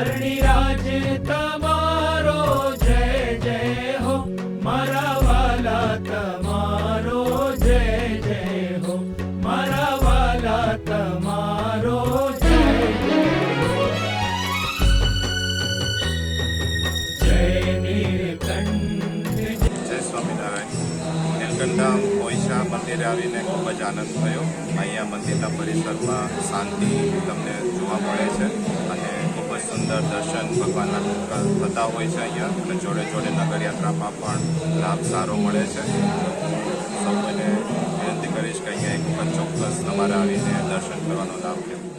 ધરણી રાજે તમારો જય જય હો, મારા વાલા તમારો જય જય હો, મારા વાલા તમારો જય જય હો. જય નીલકંઠ. જય સ્વામિનારાયણ. નીલકંઠધામ ઓઈશા મંદિરે આવીને ખૂબ જ આનંદ થયો. અહીંયા મંદિરના પરિસરમાં શાંતિ તમને જોવા મળે છે અને ખૂબ જ સુંદર દર્શન ભગવાનના થતા હોય છે અહીંયા, અને જોડે જોડે નગરયાત્રામાં પણ લાભ સારો મળે છે. સૌને વિનંતી કરીશ કે અહીંયા એક વખત ચોક્કસ તમારે આવીને દર્શન કરવાનો લાભ લેવો.